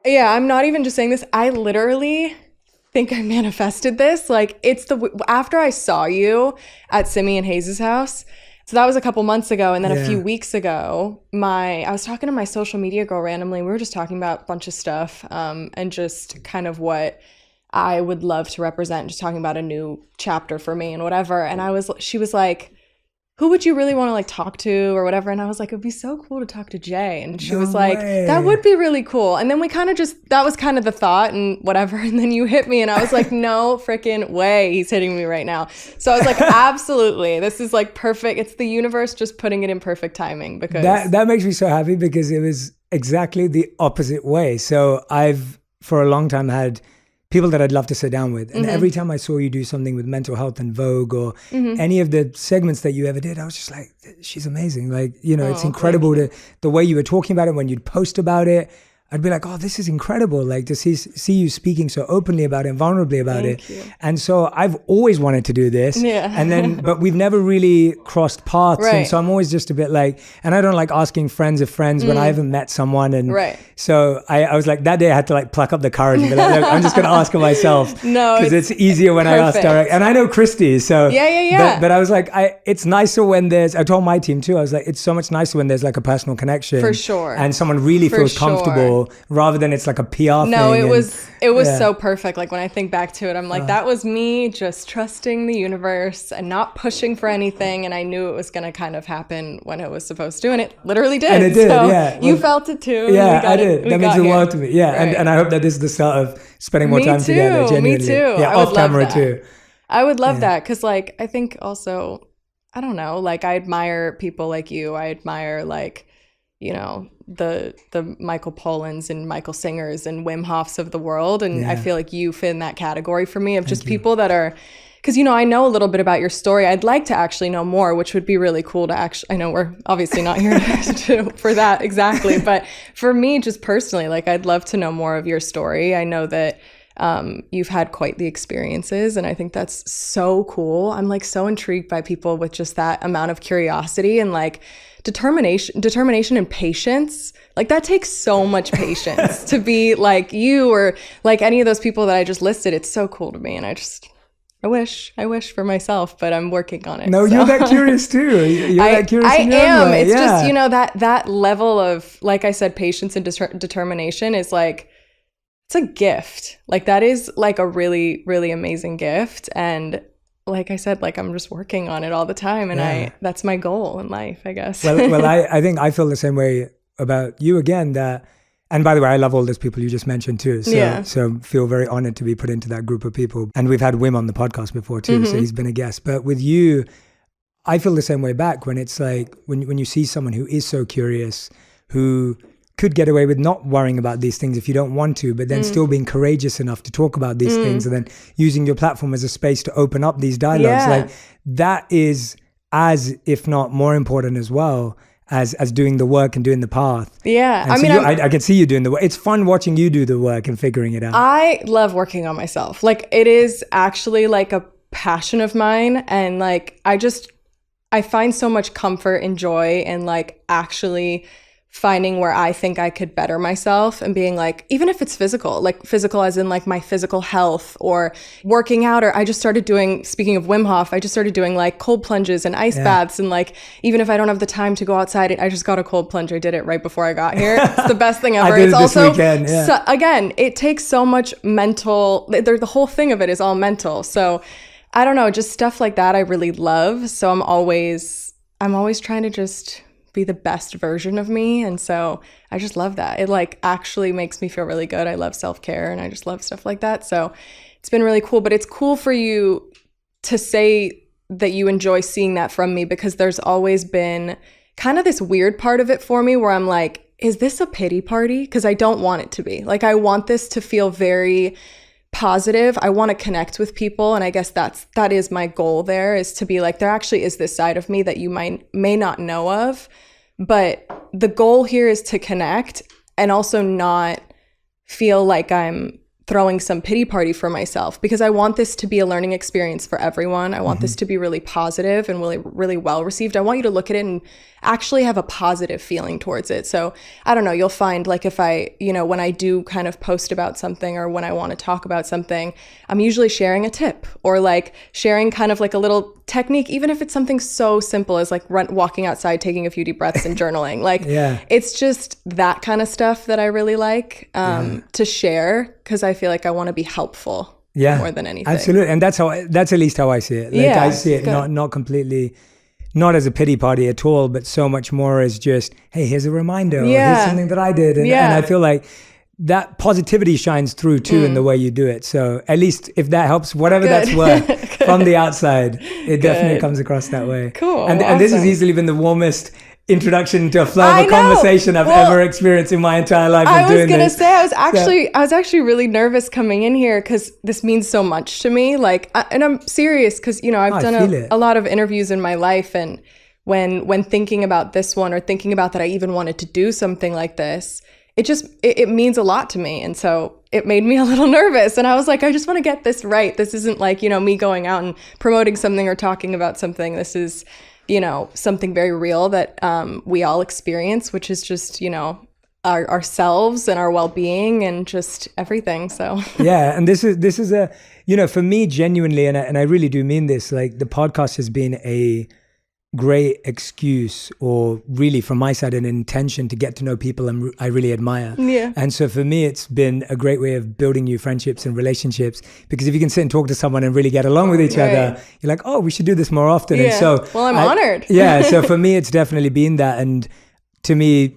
Yeah, I'm not even just saying this. I literally think I manifested this. Like, after I saw you at Simi and Hayes' house, so that was a couple months ago, and then a few weeks ago, I was talking to my social media girl randomly. We were just talking about a bunch of stuff, and just kind of what I would love to represent, just talking about a new chapter for me and whatever. And she was like, who would you really want to like talk to or whatever? And I was like, it'd be so cool to talk to Jay. And she was like, that would be really cool. And then we kind of that was kind of the thought and whatever. And then you hit me and I was like, no freaking way he's hitting me right now. So I was like, absolutely. This is like perfect. It's the universe just putting it in perfect timing, because that makes me so happy, because it was exactly the opposite way. So I've for a long time had people that I'd love to sit down with. And every time I saw you do something with mental health and Vogue or any of the segments that you ever did, I was just like, she's amazing. Like, you know, it's incredible the way you were talking about it when you'd post about it. I'd be like, oh, this is incredible. Like to see you speaking so openly about it and vulnerably about it. And so I've always wanted to do this. Yeah. And then, but we've never really crossed paths. Right. And so I'm always just a bit like, and I don't like asking friends of friends when I haven't met someone. And so I was like, that day I had to like pluck up the courage and be like, look, I'm just going to ask her myself. No, because it's easier when I ask direct. And I know Christy. So But I was like, it's nicer when I told my team too, I was like, it's so much nicer when there's like a personal connection. For sure. And someone really feels comfortable. Rather than it's like a PR thing. No, it was so perfect. Like when I think back to it, I'm like, that was me just trusting the universe and not pushing for anything. And I knew it was going to kind of happen when it was supposed to. And it literally did. And it did, so you felt it too. Yeah, I did. That means the world to me. Yeah. Right. And I hope that this is the start of spending more time together. Genuinely. Me too. Yeah, off camera too. I would love that. Because like, I think also, I don't know, like I admire people like you. I admire like, you know, the Michael Polans and Michael Singers and Wim Hofs of the world. And I feel like you fit in that category for me of just people that are, because, you know, I know a little bit about your story. I'd like to actually know more, which would be really cool to actually, I know we're obviously not here for that exactly. But for me, just personally, like I'd love to know more of your story. I know that you've had quite the experiences, and I think that's so cool. I'm like so intrigued by people with just that amount of curiosity and like determination and patience. Like that takes so much patience to be like you or like any of those people that I just listed. It's so cool to me, and I wish for myself, but I'm working on it. No, so. You're that curious too. You're that curious. I am. It's just, you know, that level of, like I said, patience and determination is like, it's a gift. Like that is like a really, really amazing gift. And like I said, like I'm just working on it all the time, and that's my goal in life, I guess. Well, I think I feel the same way about you again. That, and by the way, I love all those people you just mentioned too. So feel very honored to be put into that group of people. And we've had Wim on the podcast before too, so he's been a guest. But with you, I feel the same way back when it's like when you see someone who is so curious, who could get away with not worrying about these things if you don't want to, but then still being courageous enough to talk about these things, and then using your platform as a space to open up these dialogues. Like that is as, if not more important as well as doing the work and doing the path. Yeah. And I mean, I can see you doing the work. It's fun watching you do the work and figuring it out. I love working on myself. Like it is actually like a passion of mine. And like, I find so much comfort and joy in like actually finding where I think I could better myself and being like, even if it's physical as in like my physical health or working out, or I just started doing, speaking of Wim Hof, I just started doing like cold plunges and ice baths. And like, even if I don't have the time to go outside, I just got a cold plunge. I did it right before I got here. It's the best thing ever. I did it's it this also, weekend, so, again, it takes so much mental, the whole thing of it is all mental. So I don't know, just stuff like that I really love. So I'm always trying to just be the best version of me, and so I just love that. It like actually makes me feel really good. I love self-care, and I just love stuff like that. So it's been really cool. But it's cool for you to say that you enjoy seeing that from me, because there's always been kind of this weird part of it for me where I'm like, is this a pity party? Because I don't want it to be. Like I want this to feel very positive. I want to connect with people, and I guess that is my goal there, is to be like, there actually is this side of me that you may not know of, but the goal here is to connect and also not feel like I'm throwing some pity party for myself, because I want this to be a learning experience for everyone. I want this to be really positive and really, really well received. I want you to look at it and actually have a positive feeling towards it. So I don't know, you'll find like if I, when I do kind of post about something or when I want to talk about something, I'm usually sharing a tip or like sharing kind of like a little technique, even if it's something so simple as like walking outside, taking a few deep breaths and journaling. Like it's just that kind of stuff that I really like to share, because I feel like I want to be helpful more than anything. Absolutely. And that's at least how I see it. Like I see it not completely, not as a pity party at all, but so much more as just, hey, here's a reminder, or here's something that I did. And I feel like that positivity shines through too in the way you do it. So at least if that helps, whatever that's worth from the outside, it definitely comes across that way. Cool. And this has easily been the warmest introduction to a flow of a conversation I've ever experienced in my entire life. I was going to say, I was actually really nervous coming in here because this means so much to me. Like, and I'm serious because, I've done a lot of interviews in my life. And when thinking about this one or thinking about that I even wanted to do something like this, it means a lot to me. And so it made me a little nervous. And I was like, I just want to get this right. This isn't like, me going out and promoting something or talking about something. This is, something very real that we all experience, which is just, ourselves and our well-being and just everything. So and this is a, for me genuinely, and I really do mean this, like the podcast has been a great excuse, or really from my side an intention to get to know people I really admire. And so for me it's been a great way of building new friendships and relationships, because if you can sit and talk to someone and really get along with each other, you're like, oh, we should do this more often. And so I'm honored. So for me it's definitely been that. And to me,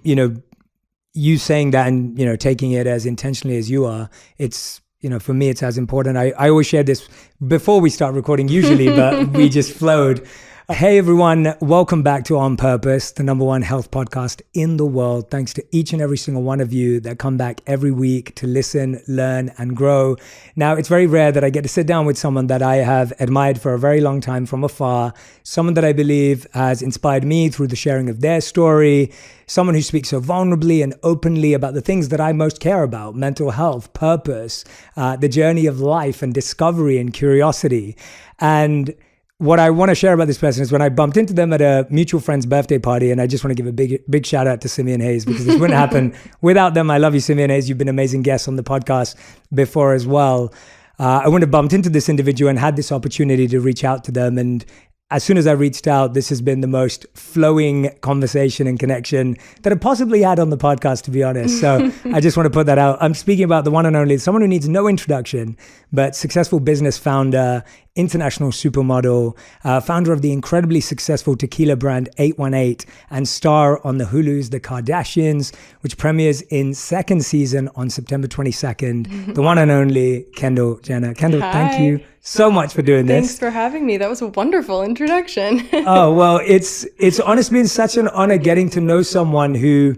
you saying that and taking it as intentionally as you are, it's for me it's as important. I always share this before we start recording usually, but we just flowed. Hey everyone, welcome back to On Purpose, the #1 health podcast in the world. Thanks to each and every single one of you that come back every week to listen, learn, and grow. Now, it's very rare that I get to sit down with someone that I have admired for a very long time from afar, someone that I believe has inspired me through the sharing of their story, someone who speaks so vulnerably and openly about the things that I most care about: mental health, purpose, the journey of life and discovery and curiosity. And what I want to share about this person is when I bumped into them at a mutual friend's birthday party, and I just want to give a big shout out to Simeon Hayes, because this wouldn't happen without them. I love you, Simeon Hayes. You've been amazing guests on the podcast before as well. I wouldn't have bumped into this individual and had this opportunity to reach out to them. And as soon as I reached out, this has been the most flowing conversation and connection that I've possibly had on the podcast, to be honest. So I just want to put that out. I'm speaking about the one and only, someone who needs no introduction, but successful business founder, international supermodel, founder of the incredibly successful tequila brand 818, and star on the Hulu's The Kardashians, which premieres in second season on September 22nd. The one and only Kendall Jenner. Kendall, thank you so much for doing this. Thanks for having me. That was a wonderful introduction. Oh, well, it's honestly been such an honor getting to know someone who,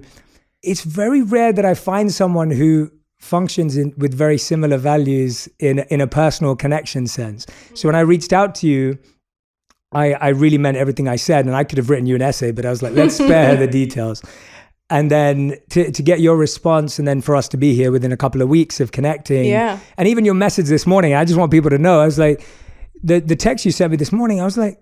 it's very rare that I find someone who functions with very similar values in a personal connection sense. So when I reached out to you, I really meant everything I said, and I could have written you an essay, but I was like, let's spare her the details. And then to get your response, and then for us to be here within a couple of weeks of connecting. And even your message this morning, I just want people to know, I was like, the text you sent me this morning, I was like,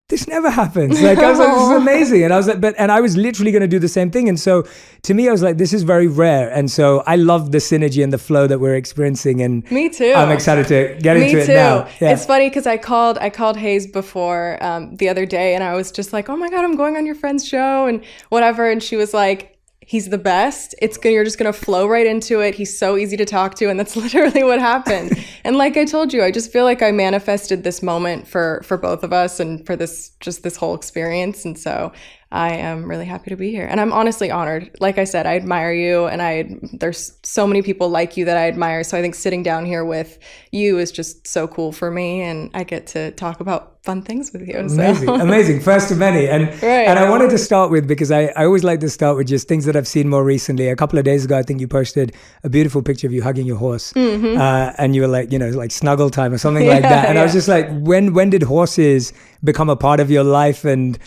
this never happens. Like, I was like, this is amazing. And I was like, and I was literally going to do the same thing. And so to me, I was like, this is very rare. And so I love the synergy and the flow that we're experiencing. And me too. I'm excited to get into it now. Yeah. It's funny because I called Hayes before the other day, and I was just like, oh my God, I'm going on your friend's show and whatever. And she was like, he's the best. You're just going to flow right into it. He's so easy to talk to. And that's literally what happened. And like I told you, I just feel like I manifested this moment for both of us and for this whole experience. And so I am really happy to be here. And I'm honestly honored. Like I said, I admire you, and there's so many people like you that I admire. So I think sitting down here with you is just so cool for me, and I get to talk about fun things with you. Amazing. First of many. And I wanted to start with, because I always like to start with just things that I've seen more recently. A couple of days ago, I think you posted a beautiful picture of you hugging your horse. And you were like, like snuggle time or something like that. And I was just like, when did horses become a part of your life, and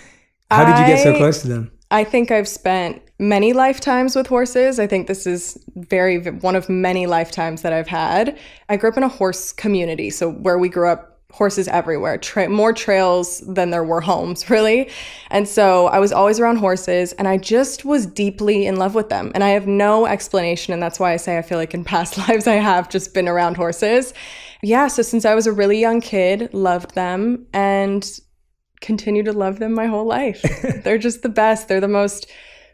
how did you get so close to them? I think I've spent many lifetimes with horses. I think this is one of many lifetimes that I've had. I grew up in a horse community. So where we grew up, horses everywhere, more trails than there were homes, really. And so I was always around horses, and I just was deeply in love with them. And I have no explanation, and that's why I say I feel like in past lives I have just been around horses. Yeah, so since I was a really young kid, loved them, and continue to love them my whole life. They're just the best. They're the most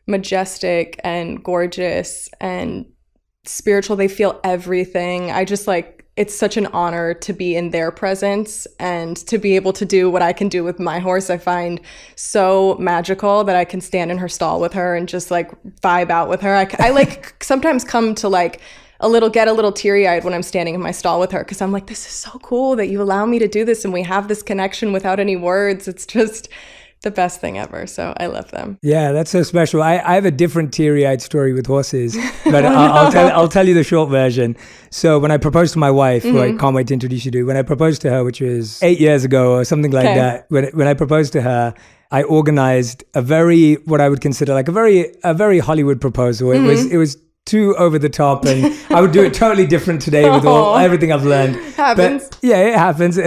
majestic and gorgeous and spiritual. They feel everything. I just it's such an honor to be in their presence and to be able to do what I can do with my horse. I find so magical that I can stand in her stall with her and just vibe out with her. I sometimes come to get a little teary-eyed when I'm standing in my stall with her, because I'm like, this is so cool that you allow me to do this and we have this connection without any words. It's just the best thing ever. So I love them. Yeah, that's so special. I have a different teary-eyed story with horses, but I'll tell you the short version. So when I proposed to my wife, who I can't wait to introduce you to, when I proposed to her, which was 8 years ago or something like that, when I proposed to her, I organized what I would consider a very Hollywood proposal. It was too over the top, and I would do it totally different today with everything I've learned. Happens. But yeah, it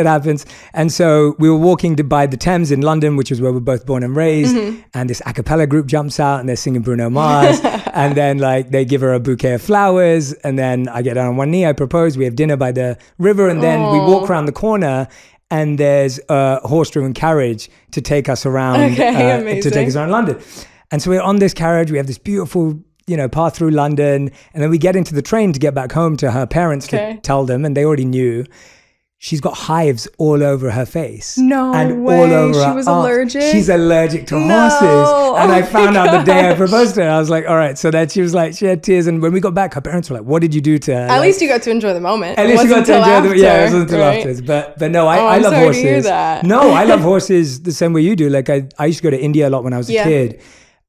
happens. And so we were walking by the Thames in London, which is where we're both born and raised. And this a cappella group jumps out and they're singing Bruno Mars. And then they give her a bouquet of flowers. And then I get down on one knee, I propose, we have dinner by the river. And then we walk around the corner, and there's a horse-driven carriage to take us around, to take us around London. And so we're on this carriage. We have this beautiful path through London, and then we get into the train to get back home to her parents to tell them, and they already knew. She's got hives all over her face. No and way. All over she her was arms. allergic? She's allergic to horses. And I found out the day I proposed to her. I was like, all right. So then she had tears. And when we got back, her parents were like, what did you do to her? At least you got to enjoy the moment. At least you got to enjoy the, yeah, it wasn't until right? afterwards. But no, I love horses. To hear that. No, I love horses the same way you do. I used to go to India a lot when I was a kid.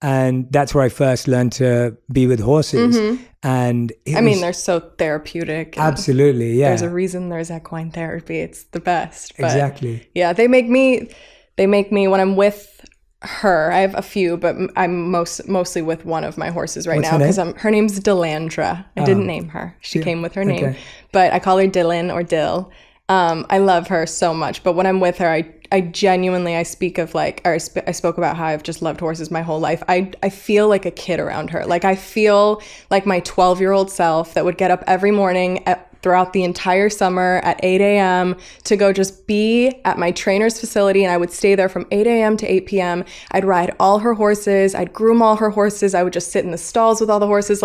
And that's where I first learned to be with horses. And they're so therapeutic. Absolutely, yeah. There's a reason there's equine therapy. It's the best. But exactly. Yeah, they make me when I'm with her. I have a few, but I'm mostly with one of my horses right now because her name's Delandra. I didn't name her. She came with her name, but I call her Dylan or Dill. I love her so much, but when I'm with her, I genuinely, I spoke about how I've just loved horses my whole life. I feel like a kid around her. I feel like my 12-year-old self that would get up every morning throughout the entire summer at 8 a.m. to go just be at my trainer's facility, and I would stay there from 8 a.m. to 8 p.m. I'd ride all her horses. I'd groom all her horses. I would just sit in the stalls with all the horses.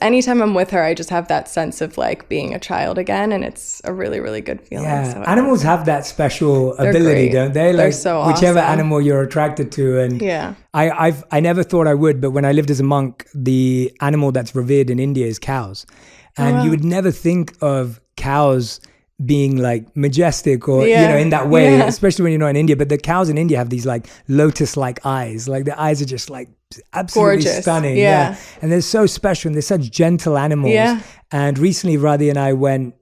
Anytime I'm with her, I just have that sense of being a child again, and it's a really, really good feeling. Yeah, so animals have that special ability, don't they? They're so awesome. Whichever animal you're attracted to, and I never thought I would, but when I lived as a monk, the animal that's revered in India is cows. And you would never think of cows being majestic or, in that way, especially when you're not in India. But the cows in India have these lotus-like eyes. The eyes are just absolutely gorgeous. Stunning. Yeah. And they're so special, and they're such gentle animals. Yeah. And recently, Radhi and I went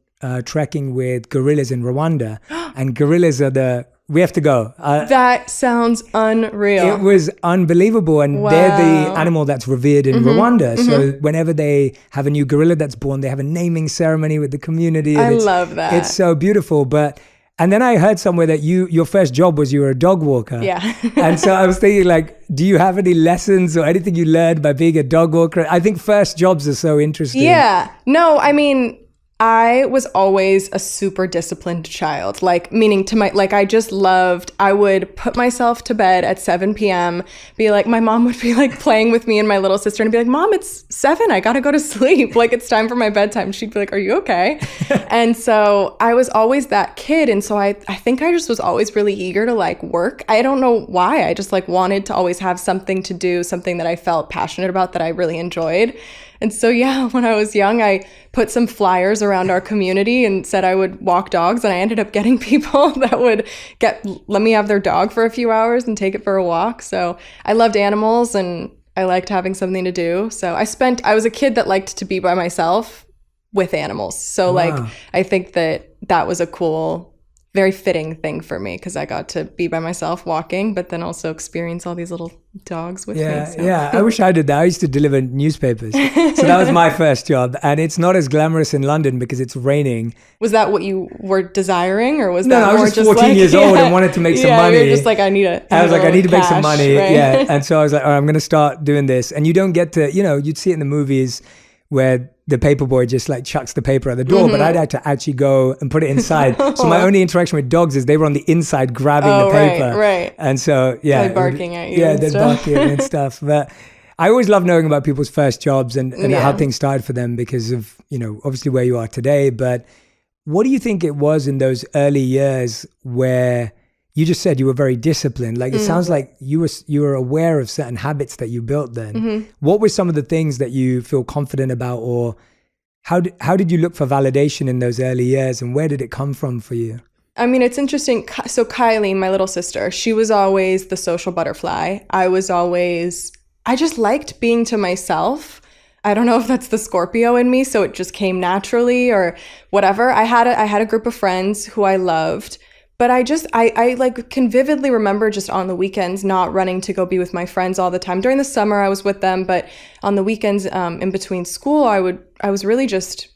trekking with gorillas in Rwanda. And gorillas are we have to go. That sounds unreal. It was unbelievable. And they're the animal that's revered in Rwanda. So whenever they have a new gorilla that's born, they have a naming ceremony with the community. I love that. It's so beautiful. And then I heard somewhere that your first job was you were a dog walker. Yeah. And so I was thinking do you have any lessons or anything you learned by being a dog walker? I think first jobs are so interesting. Yeah. No, I was always a super disciplined child, meaning to I would put myself to bed at 7 p.m., my mom would be playing with me and my little sister and be like, Mom, it's 7, I gotta go to sleep. It's time for my bedtime. She'd be like, are you okay? And so I was always that kid. And so I think I just was always really eager to work. I don't know why. I just wanted to always have something to do, something that I felt passionate about that I really enjoyed. And so, when I was young, I put some flyers around our community and said I would walk dogs. And I ended up getting people that would let me have their dog for a few hours and take it for a walk. So I loved animals and I liked having something to do. So I was a kid that liked to be by myself with animals. So I think that was a cool very fitting thing for me because I got to be by myself walking, but then also experience all these little dogs with me. So. Yeah, I wish I did that. I used to deliver newspapers. So that was my first job. And it's not as glamorous in London because it's raining. Was that what you were desiring, or was No, that I was more just 14 years old and wanted to make some money. You're just like, I need to make some money. Right? Yeah. And so I was like, all right, I'm going to start doing this. And you don't get to, you'd see it in the movies where the paper boy just like chucks the paper at the door, but I'd had to actually go and put it inside. So my only interaction with dogs is they were on the inside grabbing the paper. Right. And so, yeah. Like barking at you. Yeah, they're barking and stuff. But I always love knowing about people's first jobs and how things started for them because of, obviously where you are today. But what do you think it was in those early years where you just said you were very disciplined? Like it sounds like you were aware of certain habits that you built then. What were some of the things that you feel confident about, or how did you look for validation in those early years, and where did it come from for you? I mean, it's interesting. So Kylie, my little sister, she was always the social butterfly. I just liked being to myself. I don't know if that's the Scorpio in me, so it just came naturally or whatever. I had a group of friends who I loved. But I like can vividly remember just on the weekends not running to go be with my friends all the time. During the summer I was with them, but on the weekends in between school I was really just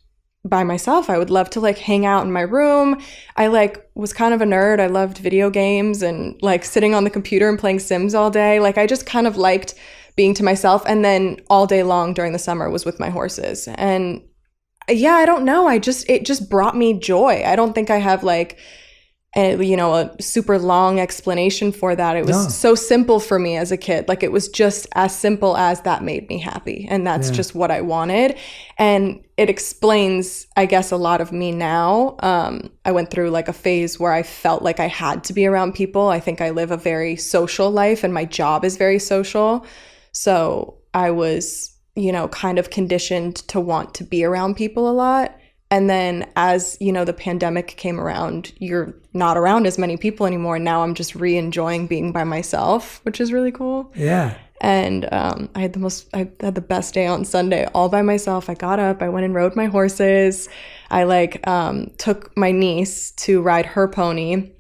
by myself. I would love to like hang out in my room. I like was kind of a nerd. I loved video games and like sitting on the computer and playing Sims all day. Like I just kind of liked being to myself, and then all day long during the summer was with my horses. And yeah, I don't know. It just brought me joy. I don't think I have like a super long explanation for that. It was so simple for me as a kid. Like it was just as simple as that made me happy. And that's just what I wanted. And it explains, I guess, a lot of me now. I went through like a phase where I felt like I had to be around people. I think I live a very social life and my job is very social. So I was, kind of conditioned to want to be around people a lot. And then as, the pandemic came around, you're not around as many people anymore. And now I'm just re-enjoying being by myself, which is really cool. Yeah. And I had the best day on Sunday all by myself. I got up, I went and rode my horses. I took my niece to ride her pony.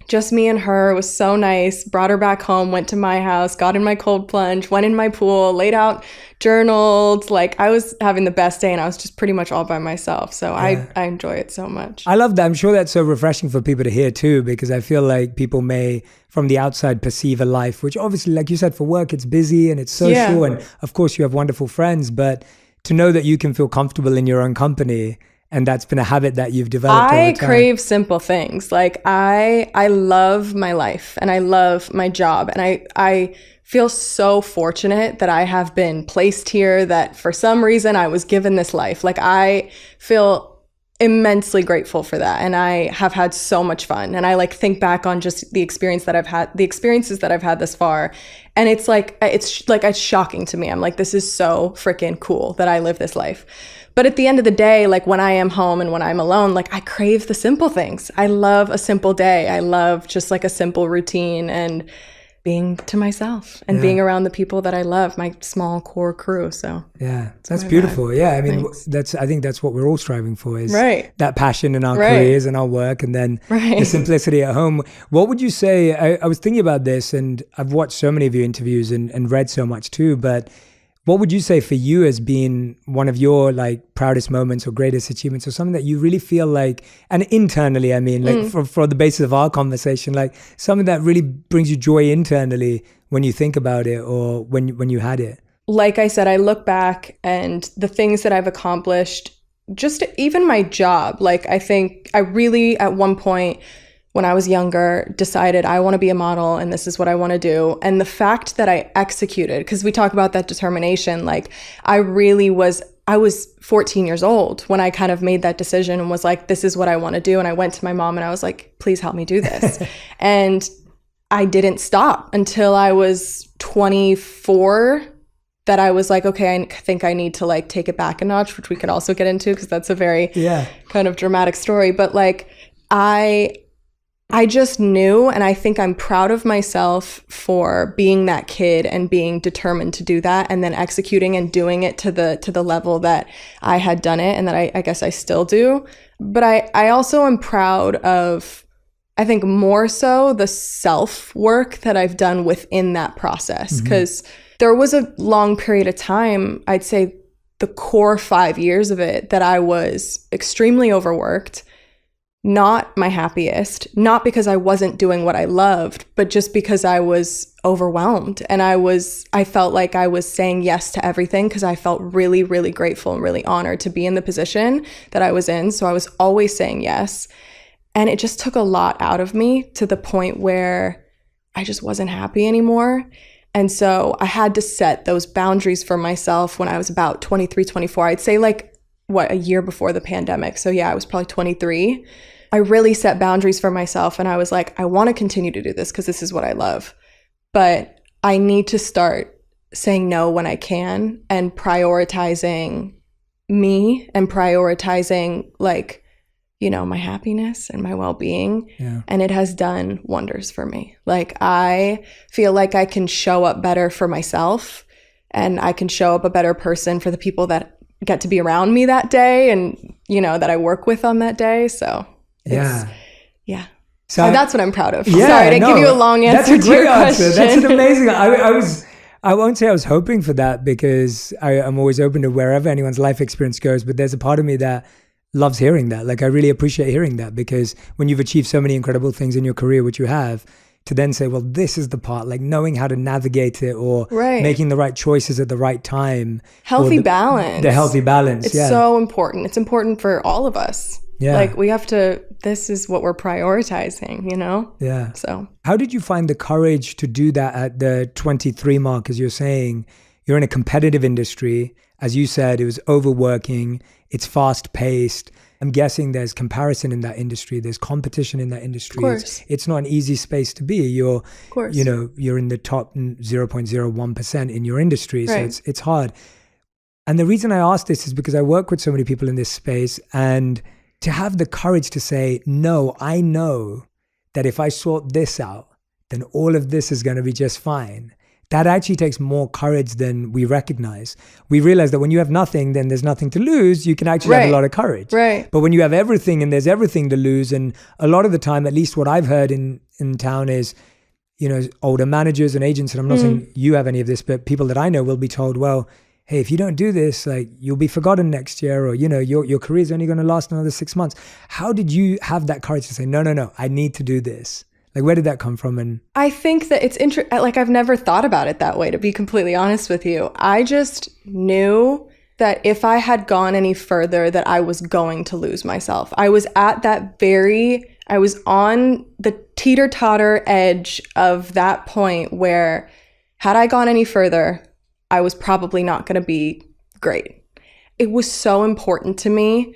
Just me and her. It was so nice. Brought her back home, went to my house, got in my cold plunge, went in my pool, laid out, journaled. Like I was having the best day and I was just pretty much all by myself. So I enjoy it so much. I love that. I'm sure that's so refreshing for people to hear too, because I feel like people may from the outside perceive a life, which obviously, like you said, for work, it's busy and it's social. And of course you have wonderful friends, but to know that you can feel comfortable in your own company, and that's been a habit that you've developed over time. I crave simple things. Like I love my life and I love my job. And I feel so fortunate that I have been placed here, that for some reason I was given this life. Like I feel immensely grateful for that. And I have had so much fun. And I like think back on just the experiences that I've had this far. And it's shocking to me. I'm like, this is so freaking cool that I live this life. But at the end of the day, like when I am home and when I'm alone, like I crave the simple things. I love a simple day. I love just like a simple routine and being to myself and being around the people that I love, my small core crew. So yeah, that's beautiful. Yeah, I mean, I think that's what we're all striving for, is that passion in our careers and our work, and then the simplicity at home. What would you say? I was thinking about this, and I've watched so many of your interviews and read so much too, but what would you say for you has been one of your like proudest moments or greatest achievements, or something that you really feel like, and internally, I mean, like for the basis of our conversation, like something that really brings you joy internally when you think about it or when you had it? Like I said, I look back and the things that I've accomplished, just even my job, like I think I really at one point when I was younger, decided I want to be a model and this is what I want to do. And the fact that I executed, because we talk about that determination, like I was 14 years old when I kind of made that decision and was like, this is what I want to do. And I went to my mom and I was like, please help me do this. And I didn't stop until I was 24, that I was like, okay, I think I need to like take it back a notch, which we could also get into because that's a very kind of dramatic story. But like I just knew, and I think I'm proud of myself for being that kid and being determined to do that, and then executing and doing it to the level that I had done it, and that I guess I still do. But I also am proud of I think more so the self-work that I've done within that process. Because there was a long period of time, I'd say the core 5 years of it, that I was extremely overworked, not my happiest, not because I wasn't doing what I loved, but just because I was overwhelmed. And I felt like I was saying yes to everything because I felt really, really grateful and really honored to be in the position that I was in. So I was always saying yes. And it just took a lot out of me to the point where I just wasn't happy anymore. And so I had to set those boundaries for myself when I was about 23, 24. I'd say a year before the pandemic. So yeah, I was probably 23. I really set boundaries for myself, and I was like, I want to continue to do this because this is what I love. But I need to start saying no when I can and prioritizing me and prioritizing my happiness and my well-being. Yeah. And it has done wonders for me. I feel like I can show up better for myself, and I can show up a better person for the people that get to be around me that day and, that I work with on that day. So yeah. So that's what I'm proud of. Yeah, sorry to give you a long answer to your question. That's an amazing. I won't say I was hoping for that, because I'm always open to wherever anyone's life experience goes. But there's a part of me that loves hearing that. I really appreciate hearing that, because when you've achieved so many incredible things in your career, which you have, to then say, well, this is the part, knowing how to navigate it, or making the right choices at the right time. Healthy balance. The healthy balance. It's so important. It's important for all of us. Yeah. We have to, this is what we're prioritizing, Yeah. So how did you find the courage to do that at the 23 mark? As you're saying, you're in a competitive industry. As you said, it was overworking. It's fast paced. I'm guessing there's comparison in that industry. There's competition in that industry. Of course. It's not an easy space to be. You're in the top 0.01% in your industry. Right. So it's hard. And the reason I ask this is because I work with so many people in this space, and to have the courage to say, no, I know that if I sort this out, then all of this is going to be just fine. That actually takes more courage than we recognize. We realize that when you have nothing, then there's nothing to lose. You can actually have a lot of courage. Right. But when you have everything and there's everything to lose, and a lot of the time, at least what I've heard in town is, older managers and agents, and I'm not saying you have any of this, but people that I know will be told, well, hey, if you don't do this, you'll be forgotten next year, or, your career is only going to last another 6 months. How did you have that courage to say, no, I need to do this? Where did that come from? And I think that it's I've never thought about it that way, to be completely honest with you. I just knew that if I had gone any further, that I was going to lose myself. I was on the teeter-totter edge of that point where, had I gone any further, I was probably not going to be great. It was so important to me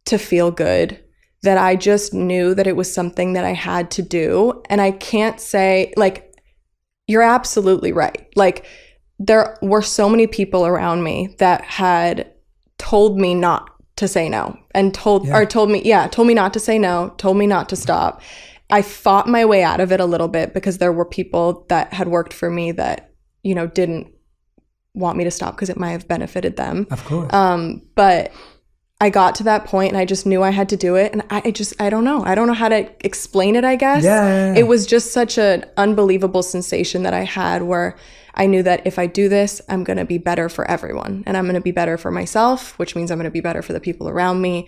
to feel good that I just knew that it was something that I had to do. And I can't say, you're absolutely right. There were so many people around me that had told me not to say no, and told me not to say no, told me not to stop. I fought my way out of it a little bit, because there were people that had worked for me that, didn't want me to stop because it might have benefited them. Of course. But I got to that point, and I just knew I had to do it. And I don't know. I don't know how to explain it, I guess. Yeah. It was just such an unbelievable sensation that I had, where I knew that if I do this, I'm going to be better for everyone. And I'm going to be better for myself, which means I'm going to be better for the people around me.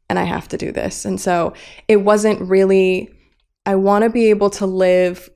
And I have to do this. And so it wasn't really, I want to be able to live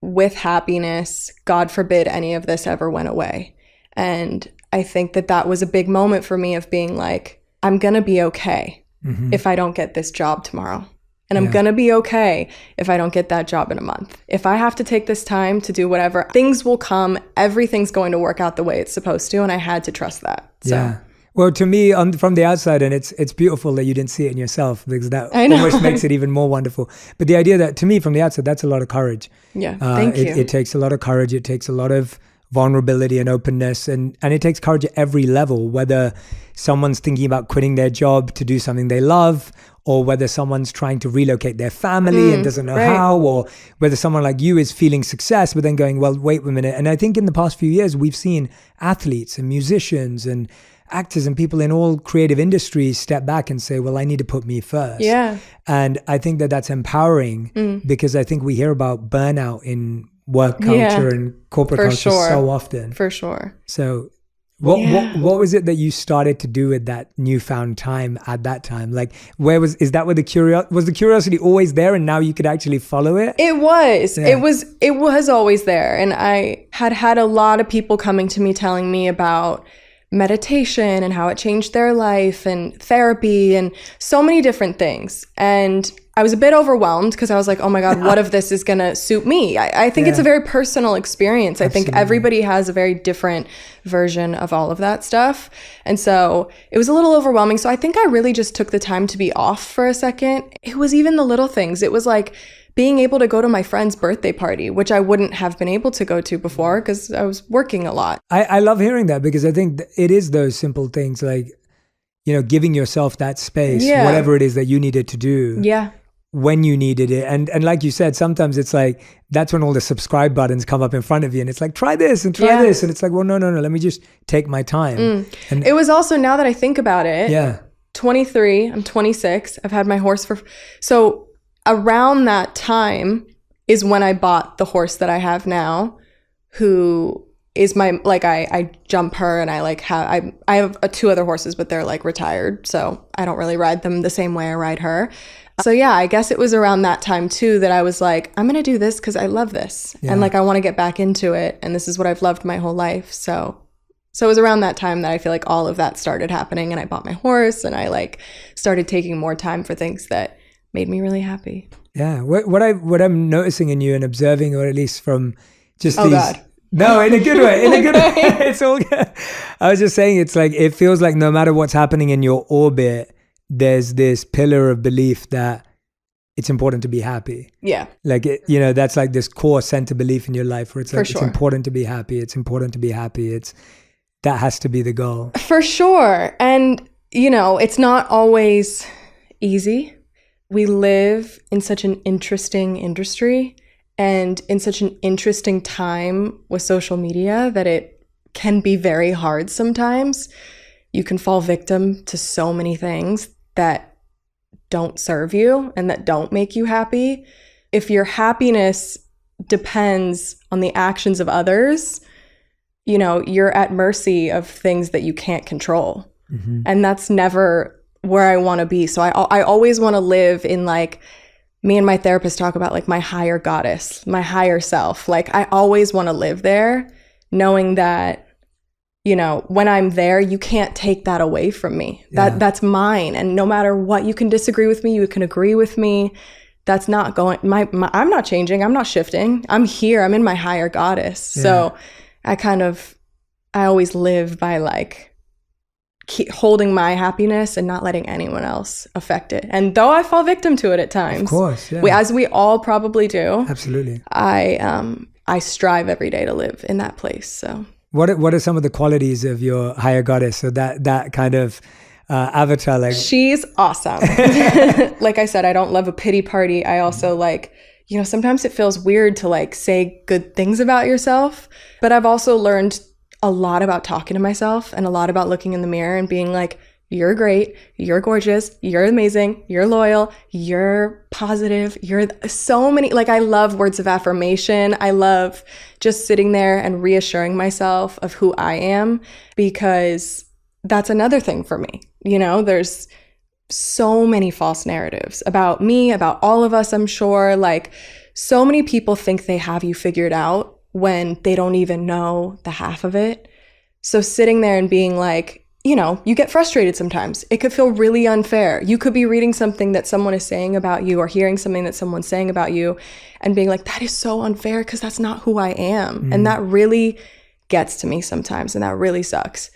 with happiness. God forbid any of this ever went away. And I think that was a big moment for me, of being like, I'm going to be okay if I don't get this job tomorrow. And I'm going to be okay if I don't get that job in a month. If I have to take this time to do whatever, things will come. Everything's going to work out the way it's supposed to. And I had to trust that. So. Yeah. Well, to me, from the outside, and it's beautiful that you didn't see it in yourself, because that almost makes it even more wonderful. But the idea that, to me, from the outside, that's a lot of courage. Yeah, thank you. It takes a lot of courage. It takes a lot of vulnerability and openness, and it takes courage at every level, whether someone's thinking about quitting their job to do something they love, or whether someone's trying to relocate their family and doesn't know how, or whether someone like you is feeling success but then going, well, wait a minute. And I think in the past few years, we've seen athletes and musicians and actors and people in all creative industries step back and say, well, I need to put me first. Yeah. And I think that that's empowering because I think we hear about burnout in work culture and corporate culture so often. For sure. So what was it that you started to do with that newfound time at that time? Like, was the curiosity always there and now you could actually follow it? It was. Yeah. It was always there. And I had a lot of people coming to me telling me about meditation and how it changed their life and therapy and so many different things. And I was a bit overwhelmed because I was like, oh my God, what if this is going to suit me? I think it's a very personal experience. Absolutely. I think everybody has a very different version of all of that stuff. And so it was a little overwhelming. So I think I really just took the time to be off for a second. It was even the little things. It was like being able to go to my friend's birthday party, which I wouldn't have been able to go to before because I was working a lot. I love hearing that because I think it is those simple things like, you know, giving yourself that space, whatever it is that you needed to do. Yeah. When you needed it. And like you said, sometimes it's like, that's when all the subscribe buttons come up in front of you and it's like, try this and try this. And it's like, well, no, let me just take my time. And it was also, now that I think about it, 23, I'm 26. I've had my horse so around that time is when I bought the horse that I have now, who is my, like, I jump her and I like have, I have 2 other horses, but they're like retired. So I don't really ride them the same way I ride her. So yeah, I guess it was around that time too that I was like, I'm going to do this because I love this. And like, I want to get back into it. And this is what I've loved my whole life. So it was around that time that I feel like all of that started happening. And I bought my horse and I like started taking more time for things that made me really happy. Yeah. What I'm noticing in you and observing, or at least from just these... God. No, in a good way. In a good way. It's all good. I was just saying, it's like, it feels like no matter what's happening in your orbit, there's this pillar of belief that it's important to be happy. Yeah. Like, that's like this core center belief in your life where it's like, it's important to be happy. It's important to be happy. That has to be the goal. For sure. And, it's not always easy. We live in such an interesting industry and in such an interesting time with social media that it can be very hard sometimes. You can fall victim to so many things that don't serve you and that don't make you happy. If your happiness depends on the actions of others, you're at mercy of things that you can't control. Mm-hmm. And that's never where I want to be. So I always want to live in, like, me and my therapist talk about, like, my higher goddess, my higher self. Like, I always want to live there knowing that, when I'm there, you can't take that away from me. That's mine. And no matter what, you can disagree with me, you can agree with me. That's not going, I'm not changing. I'm not shifting. I'm here. I'm in my higher goddess. Yeah. So I always live by, like, keep holding my happiness and not letting anyone else affect it. And though I fall victim to it at times, of course, as we all probably do. Absolutely. I strive every day to live in that place. So what are some of the qualities of your higher goddess? So that kind of avatar, like, she's awesome. Like I said, I don't love a pity party. I also like, sometimes it feels weird to, like, say good things about yourself, but I've also learned a lot about talking to myself and a lot about looking in the mirror and being like, you're great, you're gorgeous, you're amazing, you're loyal, you're positive, you're so many, like, I love words of affirmation. I love just sitting there and reassuring myself of who I am, because that's another thing for me. There's so many false narratives about me, about all of us, I'm sure. Like, so many people think they have you figured out when they don't even know the half of it. So sitting there and being like, you get frustrated sometimes. It could feel really unfair. You could be reading something that someone is saying about you or hearing something that someone's saying about you and being like, that is so unfair because that's not who I am. Mm. And that really gets to me sometimes, and that really sucks.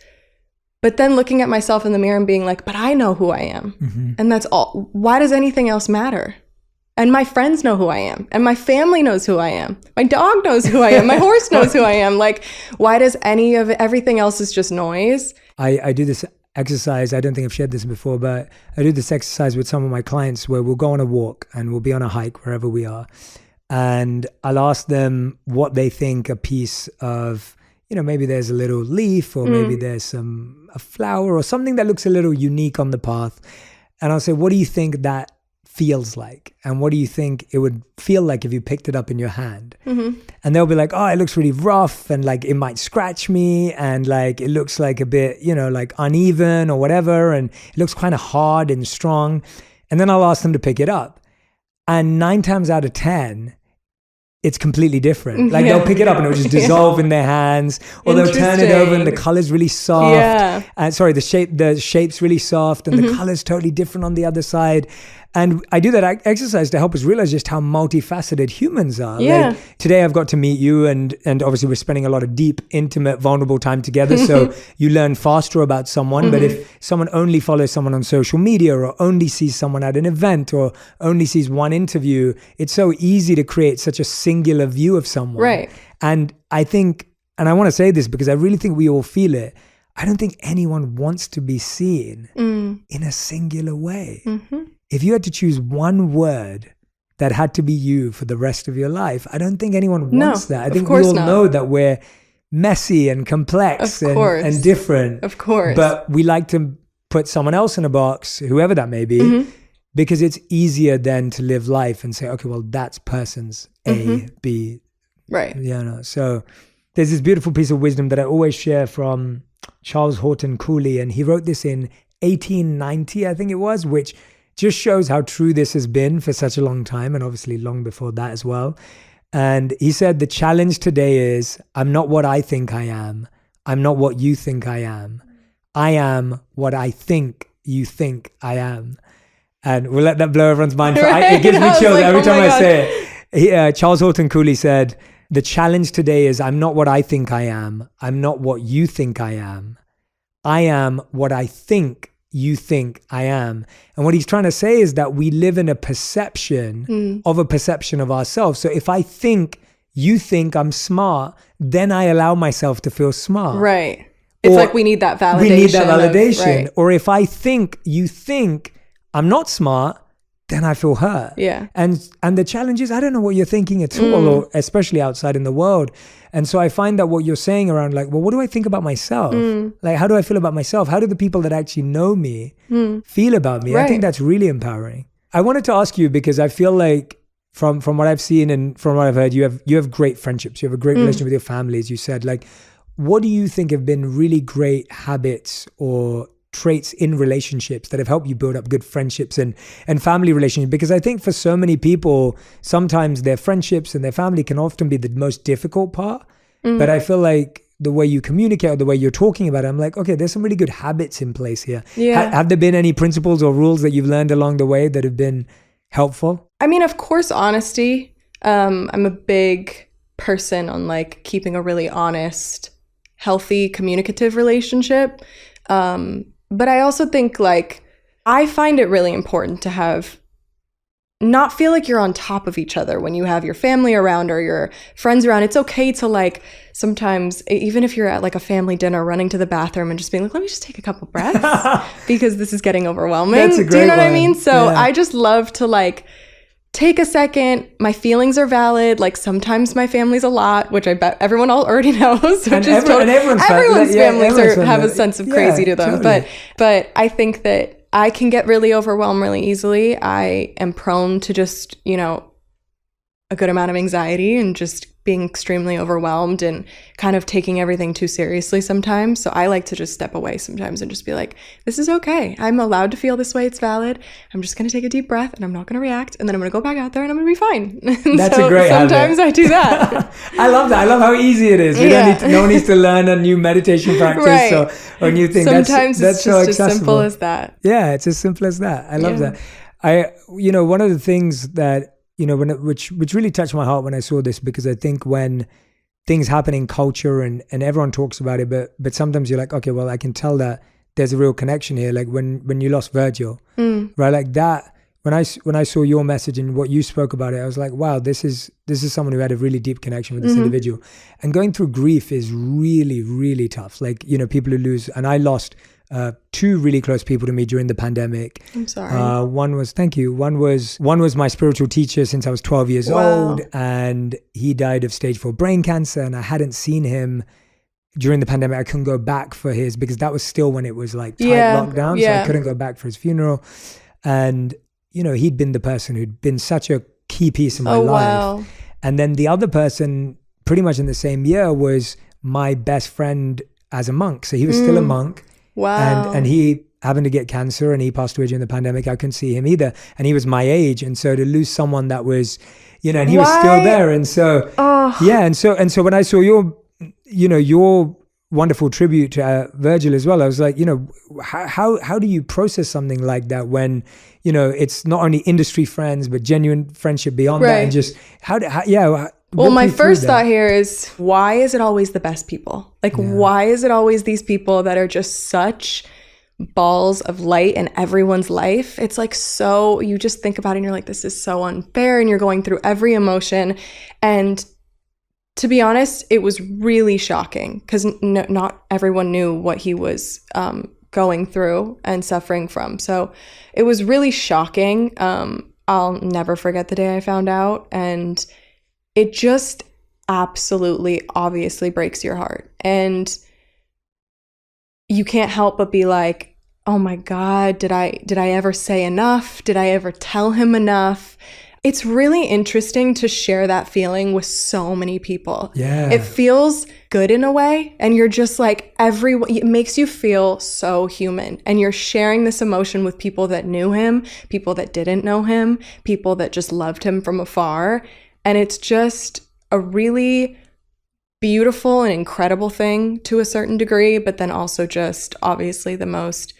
But then looking at myself in the mirror and being like, but I know who I am. Mm-hmm. And that's all. Why does anything else matter? And my friends know who I am. And my family knows who I am. My dog knows who I am. My horse knows who I am. Like, why does everything else is just noise? I do this exercise. I don't think I've shared this before, but I do this exercise with some of my clients where we'll go on a walk and we'll be on a hike wherever we are. And I'll ask them what they think a piece of, maybe there's a little leaf, or maybe there's a flower or something that looks a little unique on the path. And I'll say, what do you think that feels like? And what do you think it would feel like if you picked it up in your hand? And they'll be like, oh, it looks really rough, and like it might scratch me, and like it looks like a bit, like uneven or whatever, and it looks kind of hard and strong. And then I'll ask them to pick it up. And 9 times out of 10, it's completely different. Like they'll pick it up and it'll just dissolve in their hands, or they'll turn it over and the color's really soft. The shape's really soft, and the color's totally different on the other side. And I do that exercise to help us realize just how multifaceted humans are. Yeah. Like, today I've got to meet you, and obviously we're spending a lot of deep, intimate, vulnerable time together. So you learn faster about someone. But if someone only follows someone on social media, or only sees someone at an event, or only sees one interview, it's so easy to create such a singular view of someone. Right. And I think, and I want to say this because I really think we all feel it, I don't think anyone wants to be seen in a singular way. If you had to choose one word that had to be you for the rest of your life, I don't think anyone wants that. I think we all know that we're messy and complex and different. Of course. But we like to put someone else in a box, whoever that may be, because it's easier then to live life and say, okay, well, that's person's A, B. Right. So there's this beautiful piece of wisdom that I always share from Charles Horton Cooley, and he wrote this in 1890, I think it was, which just shows how true this has been for such a long time, and obviously long before that as well. And he said, the challenge today is, I'm not what I think I am. I'm not what you think I am. I am what I think you think I am. And we'll let that blow everyone's mind. It gives me chills every time I say it. Charles Horton Cooley said, the challenge today is, I'm not what I think I am. I'm not what you think I am. I am what I think you think I am. And what he's trying to say is that we live in a perception of a perception of ourselves. So if I think you think I'm smart, then I allow myself to feel smart. Right. It's like we need that validation. We need that validation. Or if I think you think I'm not smart, then I feel hurt. Yeah. And the challenge is, I don't know what you're thinking at all, or especially outside in the world. And so I find that what you're saying around like, well, what do I think about myself? Like, how do I feel about myself? How do the people that actually know me feel about me? Right. I think that's really empowering. I wanted to ask you, because I feel like from what I've seen and from what I've heard, you have great friendships. You have a great relationship with your family, as you said. Like, what do you think have been really great habits or traits in relationships that have helped you build up good friendships and family relationships? Because I think for so many people, sometimes their friendships and their family can often be the most difficult part. But I feel like the way you communicate or the way you're talking about it, I'm like, okay, there's some really good habits in place here. Yeah. Have there been any principles or rules that you've learned along the way that have been helpful? I mean, of course, honesty. I'm a big person on like keeping a really honest, healthy, communicative relationship. But I also think like, I find it really important to not feel like you're on top of each other when you have your family around or your friends around. It's okay to like, sometimes, even if you're at like a family dinner, running to the bathroom and just being like, let me just take a couple breaths because this is getting overwhelming. That's a great Do you know what I one. mean? So Yeah. I just love to like, take a second. My feelings are valid. Like sometimes my family's a lot, which I bet everyone already knows. Which is everyone's families have a sense of crazy to them. Totally. But I think that I can get really overwhelmed really easily. I am prone to just, a good amount of anxiety and just being extremely overwhelmed and kind of taking everything too seriously sometimes. So I like to just step away sometimes and just be like, this is okay. I'm allowed to feel this way. It's valid. I'm just going to take a deep breath and I'm not going to react. And then I'm going to go back out there and I'm going to be fine. That's a great sometimes habit. I do that. I love that. I love how easy it is. No one needs to learn a new meditation practice or a new thing. Sometimes that's it's so just as accessible. simple as that. Yeah, it's as simple as that. I love that. One of the things that, which really touched my heart when I saw this, because I think when things happen in culture and everyone talks about it, but sometimes you're like, okay, well, I can tell that there's a real connection here. Like when you lost Virgil, right? Like that, when I saw your message and what you spoke about it, I was like, wow, this is someone who had a really deep connection with this individual. And going through grief is really, really tough. Like, people who lose, and I lost two really close people to me during the pandemic. I'm sorry. Thank you. One was my spiritual teacher since I was 12 years old, and he died of stage 4 brain cancer, and I hadn't seen him during the pandemic, I couldn't go back for his, because that was still when it was like tight lockdown. So I couldn't go back for his funeral. And, you know, he'd been the person who'd been such a key piece in my life. Wow. And then the other person, pretty much in the same year, was my best friend as a monk. So he was still a monk. Wow. And he happened to get cancer and he passed away during the pandemic. I couldn't see him either. And he was my age. And so to lose someone that was, you know, and he was still there. And so, And so when I saw your wonderful tribute to Virgil as well, I was like, you know, how do you process something like that when, you know, it's not only industry friends, but genuine friendship beyond that, and just well, my first thought here is, why is it always the best people? Like, why is it always these people that are just such balls of light in everyone's life? It's like, so you just think about it and you're like, this is so unfair, and you're going through every emotion. And to be honest, it was really shocking because not everyone knew what he was going through and suffering from. So it was really shocking. I'll never forget the day I found out. And it just absolutely, obviously breaks your heart. And you can't help but be like, oh my God, did I ever say enough? Did I ever tell him enough? It's really interesting to share that feeling with so many people. Yeah. It feels good in a way. And you're just like, it makes you feel so human. And you're sharing this emotion with people that knew him, people that didn't know him, people that just loved him from afar. And it's just a really beautiful and incredible thing to a certain degree, but then also just obviously the most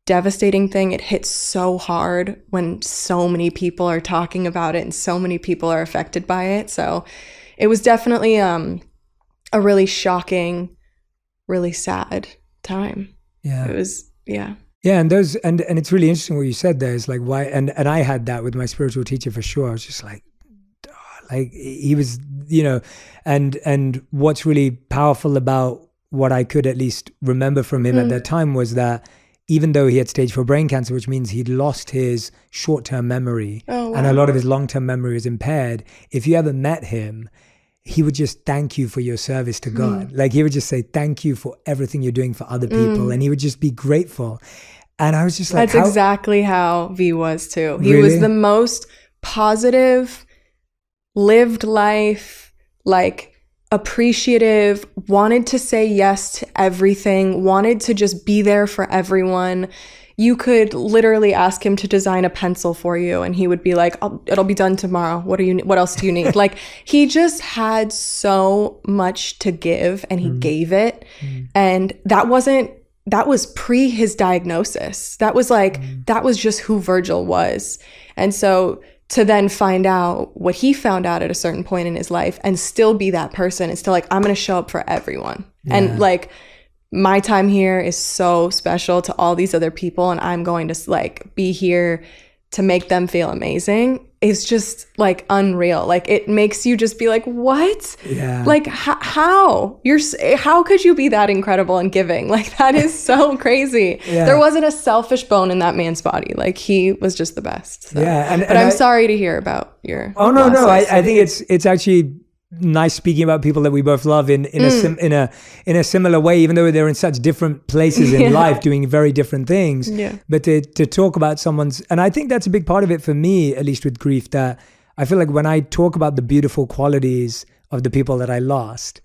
devastating thing. It hits so hard when so many people are talking about it and so many people are affected by it. So it was definitely a really shocking, really sad time. Yeah. It was, yeah. Yeah, and it's really interesting what you said there. Is like, why, and I had that with my spiritual teacher for sure. I was just like he was, you know, and what's really powerful about what I could at least remember from him at that time was that even though he had stage 4 brain cancer, which means he'd lost his short-term memory and a lot of his long-term memory was impaired, if you ever met him, he would just thank you for your service to God. Like, he would just say, thank you for everything you're doing for other people. And he would just be grateful. And I was just like, that's exactly how V was too. He was the most positive, lived life, like, appreciative, wanted to say yes to everything, wanted to just be there for everyone. You could literally ask him to design a pencil for you and he would be like, it'll be done tomorrow. What else do you need? Like, he just had so much to give and he gave it. And that was pre his diagnosis. That was like, that was just who Virgil was. And so to then find out what he found out at a certain point in his life and still be that person, and still like, I'm going to show up for everyone. Yeah. And like, my time here is so special to all these other people, and I'm going to like be here to make them feel amazing. It's just like unreal. Like, it makes you just be like, what? Yeah. Like, how could you be that incredible and giving? Like, that is so crazy. Yeah. There wasn't a selfish bone in that man's body. Like, he was just the best. So. Yeah. But I'm sorry to hear about your. Oh no. I think it's actually nice speaking about people that we both love in a similar way, even though they're in such different places in life doing very different things. Yeah. But to talk about someone's, and I think that's a big part of it for me, at least with grief, that I feel like when I talk about the beautiful qualities of the people that I lost,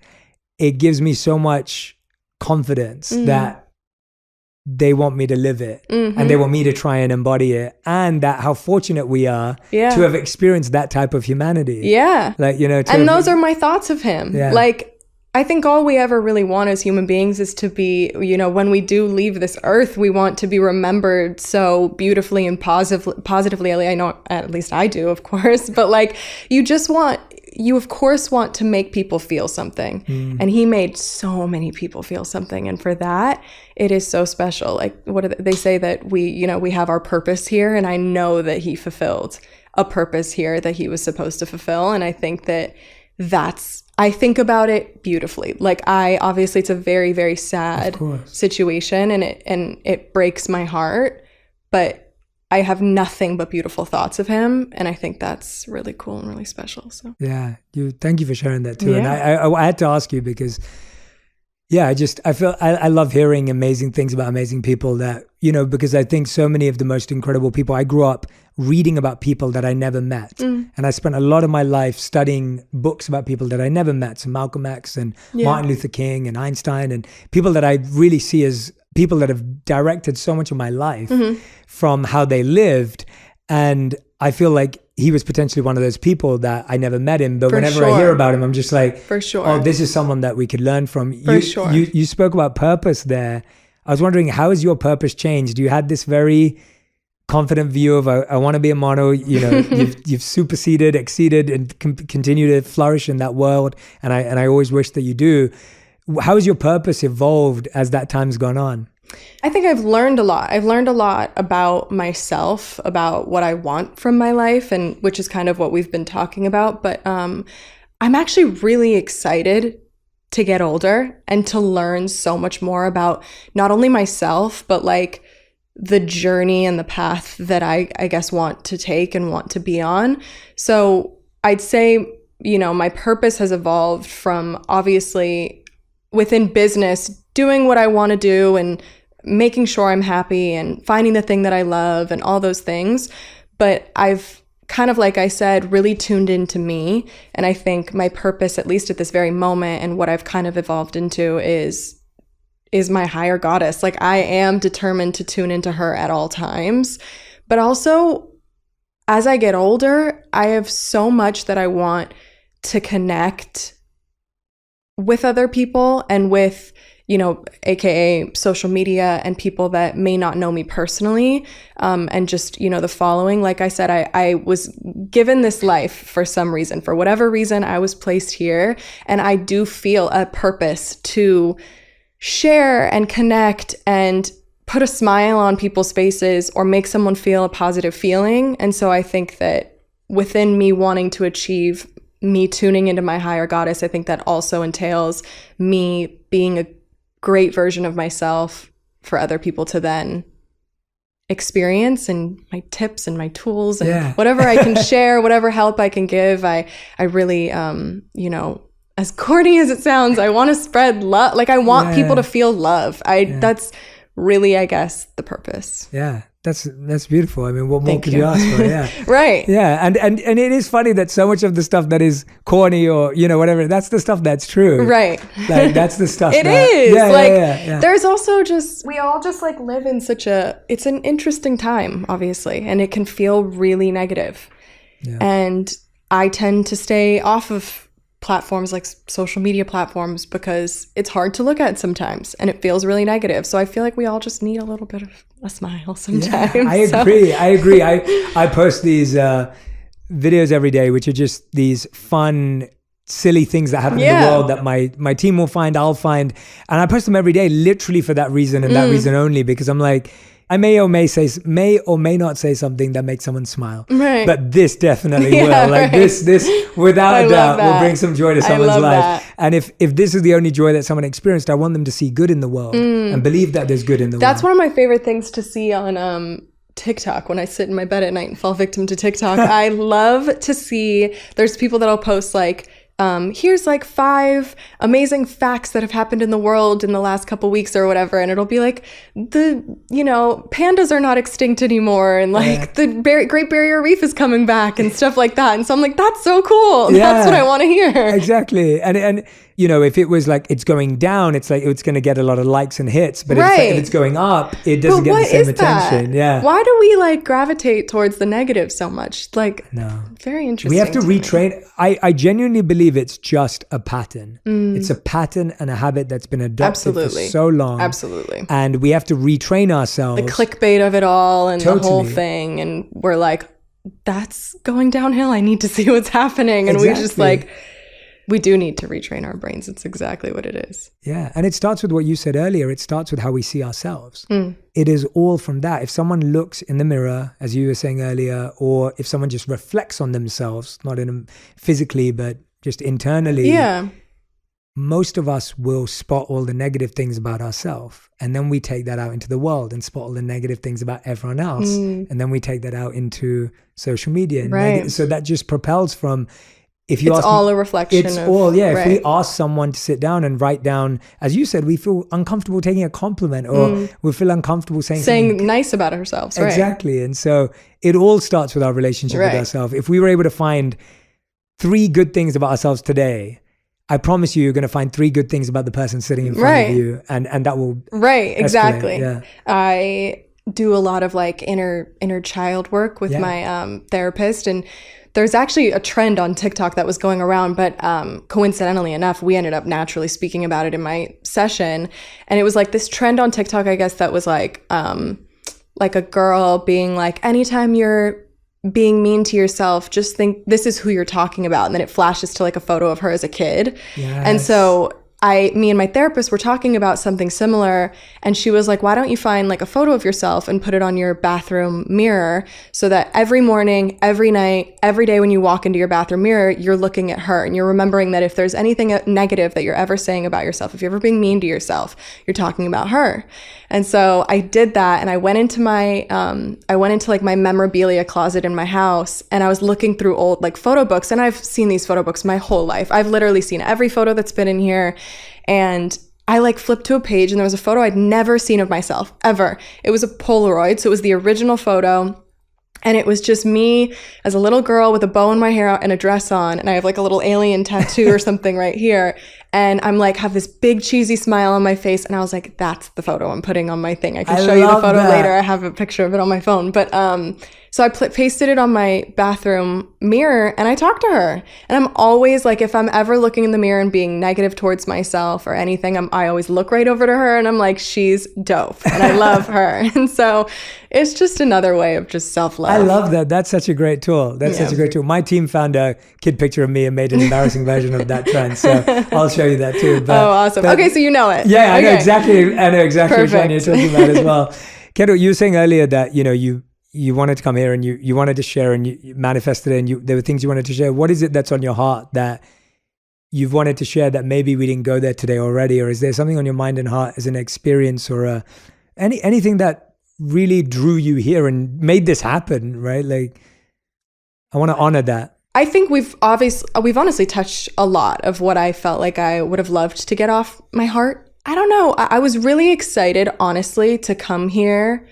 it gives me so much confidence that they want me to live it and they want me to try and embody it, and that how fortunate we are to have experienced that type of humanity. Yeah. Like, you know, and those are my thoughts of him. Yeah. Like, I think all we ever really want as human beings is to be, you know, when we do leave this earth, we want to be remembered so beautifully and positively. I know, at least I do, of course, but like, you of course want to make people feel something. And he made so many people feel something. And for that, it is so special. Like, they say that we have our purpose here. And I know that he fulfilled a purpose here that he was supposed to fulfill. And I think I think about it beautifully. Like, obviously it's a very, very sad situation and it breaks my heart, but I have nothing but beautiful thoughts of him, and I think that's really cool and really special. So yeah, thank you for sharing that too. Yeah. And I had to ask you because, Yeah, I love hearing amazing things about amazing people that, because I think so many of the most incredible people, I grew up reading about people that I never met. And I spent a lot of my life studying books about people that I never met. So Malcolm X and Martin Luther King and Einstein, and people that I really see as people that have directed so much of my life from how they lived. And I feel like he was potentially one of those people that I never met him, but whenever I hear about him, I'm just like, for sure, oh, this is someone that we could learn from. Sure. You spoke about purpose there. I was wondering, how has your purpose changed? You had this very confident view of, I want to be a model, you've superseded, exceeded, and continue to flourish in that world. And I always wish that you do. How has your purpose evolved as that time's gone on? I think I've learned a lot. I've learned a lot about myself, about what I want from my life, and which is kind of what we've been talking about. But I'm actually really excited to get older and to learn so much more about not only myself, but like the journey and the path that I guess want to take and want to be on. So I'd say, my purpose has evolved from obviously within business, doing what I want to do and making sure I'm happy and finding the thing that I love and all those things. But I've kind of, like I said, really tuned into me. And I think my purpose, at least at this very moment, and what I've kind of evolved into is my higher goddess. Like, I am determined to tune into her at all times. But also, as I get older, I have so much that I want to connect with other people and with, AKA social media and people that may not know me personally, and just, the following. Like I said, I was given this life for some reason. For whatever reason, I was placed here, and I do feel a purpose to share and connect and put a smile on people's faces or make someone feel a positive feeling. And so I think that within me wanting to achieve, me tuning into my higher goddess, I think that also entails me being a great version of myself for other people to then experience, and my tips and my tools and whatever I can share, whatever help I can give. I really, as corny as it sounds, I want to spread love. Like, I want people to feel love. That's really, I guess, the purpose. Yeah. That's beautiful. I mean, what more could you ask for? Yeah. Right. Yeah. And it is funny that so much of the stuff that is corny or, whatever, that's the stuff that's true. Right. Like, that's the stuff it is. There's also we all just like live in it's an interesting time, obviously, and it can feel really negative. Yeah. And I tend to stay off of platforms like social media platforms because it's hard to look at sometimes and it feels really negative. So I feel like we all just need a little bit of a smile sometimes. Yeah, I agree. I post these videos every day, which are just these fun, silly things that happen in the world that my team will find, I'll find. And I post them every day literally for that reason and that reason only, because I'm like, I may or may not say something that makes someone smile. Right. But this definitely will. Like, this without a doubt will bring some joy to someone's life. That. And if this is the only joy that someone experienced, I want them to see good in the world and believe that there's good in the world. That's one of my favorite things to see on TikTok when I sit in my bed at night and fall victim to TikTok. I love to see, there's people that'll post like, here's like 5 amazing facts that have happened in the world in the last couple weeks or whatever. And it'll be like, pandas are not extinct anymore. And like the Great Barrier Reef is coming back and stuff like that. And so I'm like, that's so cool. Yeah, that's what I want to hear. Exactly. And if it was like it's going down, it's like it's going to get a lot of likes and hits. But if it's going up, it doesn't get the same attention. Yeah. Why do we like gravitate towards the negative so much? Like, no. Very interesting. We have to retrain. I genuinely believe it's just a pattern. It's a pattern and a habit that's been adopted for so long. Absolutely. And we have to retrain ourselves. The clickbait of it all and the whole thing. And we're like, that's going downhill. I need to see what's happening. And we just like... We do need to retrain our brains. It's exactly what it is. Yeah. And it starts with what you said earlier. It starts with how we see ourselves. It is all from that. If someone looks in the mirror, as you were saying earlier, or if someone just reflects on themselves, not physically, but just internally, most of us will spot all the negative things about ourselves. And then we take that out into the world and spot all the negative things about everyone else. And then we take that out into social media. So that just propels from... if you it's ask all me, a reflection it's of, all, yeah. right. If we ask someone to sit down and write down, as you said, we feel uncomfortable taking a compliment, or we feel uncomfortable saying something nice about ourselves, right? Exactly. And so it all starts with our relationship with ourselves. If we were able to find 3 good things about ourselves today, I promise you're going to find 3 good things about the person sitting in front of you, and that will exactly. Yeah. I do a lot of like inner child work with my therapist, and there's actually a trend on TikTok that was going around, but coincidentally enough, we ended up naturally speaking about it in my session, and it was like this trend on TikTok, I guess, that was like a girl being like, anytime you're being mean to yourself, just think this is who you're talking about. And then it flashes to like a photo of her as a kid. Yes. And so me and my therapist were talking about something similar, and she was like, why don't you find like a photo of yourself and put it on your bathroom mirror, so that every morning, every night, every day when you walk into your bathroom mirror, you're looking at her and you're remembering that if there's anything negative that you're ever saying about yourself, if you're ever being mean to yourself, you're talking about her. And so I did that, and I went into my like my memorabilia closet in my house, and I was looking through old like photo books, and I've seen these photo books my whole life. I've literally seen every photo that's been in here, and I like flipped to a page, and there was a photo I'd never seen of myself ever. It was a Polaroid, so it was the original photo. And it was just me as a little girl with a bow in my hair and a dress on. And I have like a little alien tattoo or something right here. And I'm like, have this big cheesy smile on my face. And I was like, that's the photo I'm putting on my thing. I can show you the photo later. I have a picture of it on my phone. But so I pasted it on my bathroom mirror, and I talked to her. And I'm always like, if I'm ever looking in the mirror and being negative towards myself or anything, I always look right over to her, and I'm like, she's dope and I love her. And so it's just another way of just self-love. I love that. That's such a great tool. That's such a great tool. My team found a kid picture of me and made an embarrassing version of that trend. So I'll show you that too. But, awesome. Okay, so you know it. Yeah, okay. I know exactly which one you're talking about as well. Kendall, you were saying earlier that, you wanted to come here and you wanted to share, and you manifested it, and there were things you wanted to share. What is it that's on your heart that you've wanted to share that maybe we didn't go there today already? Or is there something on your mind and heart as an experience, or anything that really drew you here and made this happen, right? Like, I want to honor that. I think we've honestly touched a lot of what I felt like I would have loved to get off my heart. I don't know. I was really excited, honestly, to come here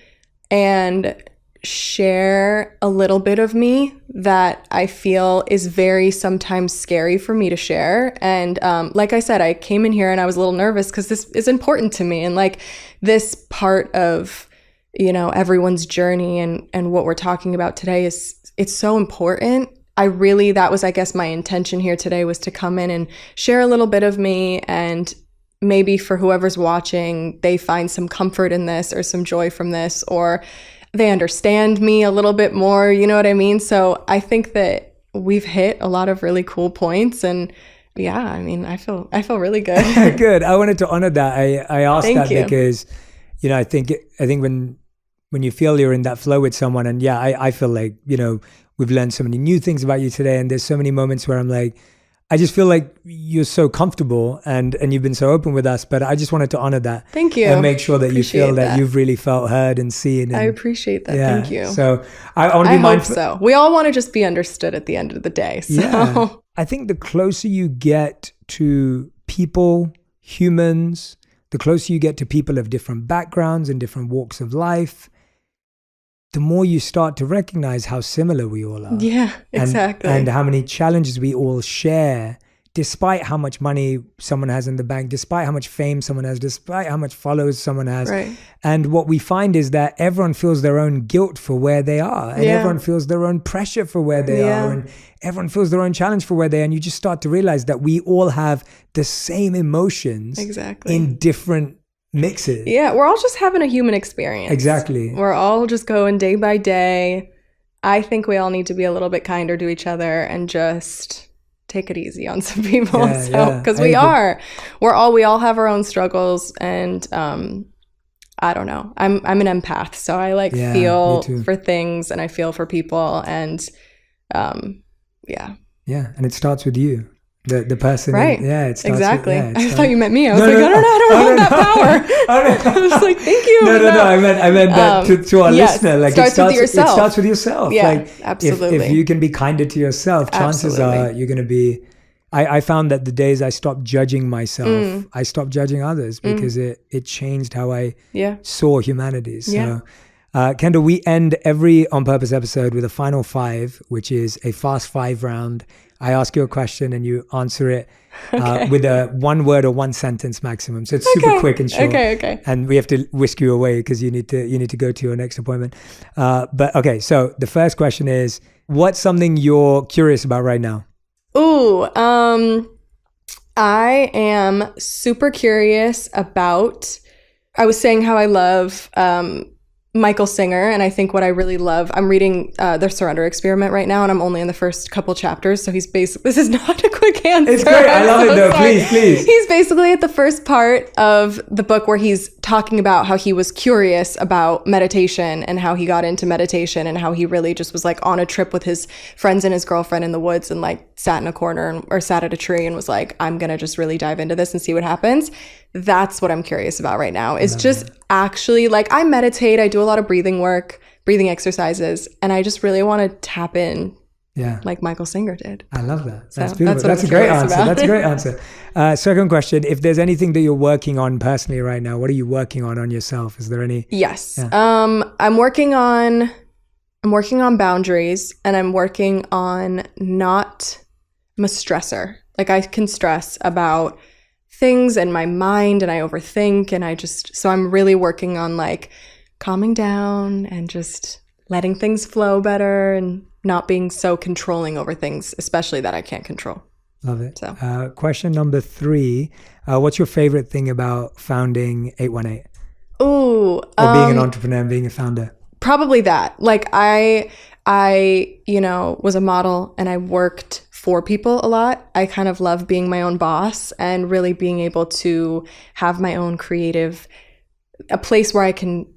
and share a little bit of me that I feel is very sometimes scary for me to share. And like I said, I came in here and I was a little nervous because this is important to me. And like this part of, everyone's journey and what we're talking about today it's so important. That was, I guess, my intention here today, was to come in and share a little bit of me, and maybe for whoever's watching, they find some comfort in this or some joy from this, or they understand me a little bit more, you know what I mean? So I think that we've hit a lot of really cool points, and yeah, I mean, I feel really good. Good. I wanted to honor that. I asked Thank you. because, I think when you feel you're in that flow with someone, and yeah, I feel like, we've learned so many new things about you today, and there's so many moments where I'm like, I just feel like you're so comfortable and you've been so open with us, but I just wanted to honor that. Thank you. And make sure that you feel that you've really felt heard and seen. And, I appreciate that. Yeah. Thank you. So I want to be mindful. I hope so. We all want to just be understood at the end of the day. So. Yeah. I think the closer you get to people, humans, the closer you get to people of different backgrounds and different walks of life, the more you start to recognize how similar we all are. Yeah, exactly. And how many challenges we all share, despite how much money someone has in the bank, despite how much fame someone has, despite how much followers someone has. Right. And what we find is that everyone feels their own guilt for where they are, and everyone feels their own pressure for where they are, and everyone feels their own challenge for where they are. And you just start to realize that we all have the same emotions in different mixes. Yeah, we're all just having a human experience. Exactly. We're all just going day by day. I think we all need to be a little bit kinder to each other and just take it easy on some people. Because we all have our own struggles, and I don't know. I'm an empath, so I feel for things, and I feel for people, and and it starts with you. The person, Right. it starts Exactly. with, I thought you meant me. I was No, like, no, I don't want that power. I was like, thank you. No, but I meant that to our yes, listener. Like starts with yourself. It starts with yourself. Yeah, like absolutely. If you can be kinder to yourself, chances are you're going to be. I found that the days I stopped judging myself, I stopped judging others because it changed how I saw humanity. So, Kendall, we end every On Purpose episode with a final 5, which is a fast 5 round. I ask you a question and you answer it with a 1 word or 1 sentence maximum. So it's super quick and short. Okay. And we have to whisk you away because you need to go to your next appointment. But okay, so the first question is, what's something you're curious about right now? Ooh, I am super curious about, I was saying how I love Michael Singer, and I think what I really love, I'm reading The Surrender Experiment right now, and I'm only in the first couple chapters, so he's basically, this is not a quick answer. It's great, I love it though, please. He's basically at the first part of the book where he's talking about how he was curious about meditation and how he got into meditation and how he really just was like on a trip with his friends and his girlfriend in the woods and like sat in a corner or sat at a tree and was like, I'm gonna just really dive into this and see what happens. That's what I'm curious about right now. It's just actually like, I meditate, I do a lot of breathing work, breathing exercises, and I just really want to tap in like Michael Singer did. I love that. So that's beautiful. That's a great answer. That's a great answer. Second question, if there's anything that you're working on personally right now, what are you working on yourself? Is there any? Yes. I'm working on boundaries, and I'm working on I'm a stressor. Like I can stress about things in my mind and I overthink, and so I'm really working on like calming down and just letting things flow better and not being so controlling over things, especially that I can't control. Love it. So. Question number 3, what's your favorite thing about founding 818? Ooh. Or being an entrepreneur and being a founder? Probably that. Like I was a model and I worked for people a lot. I kind of love being my own boss and really being able to have my own a place where I can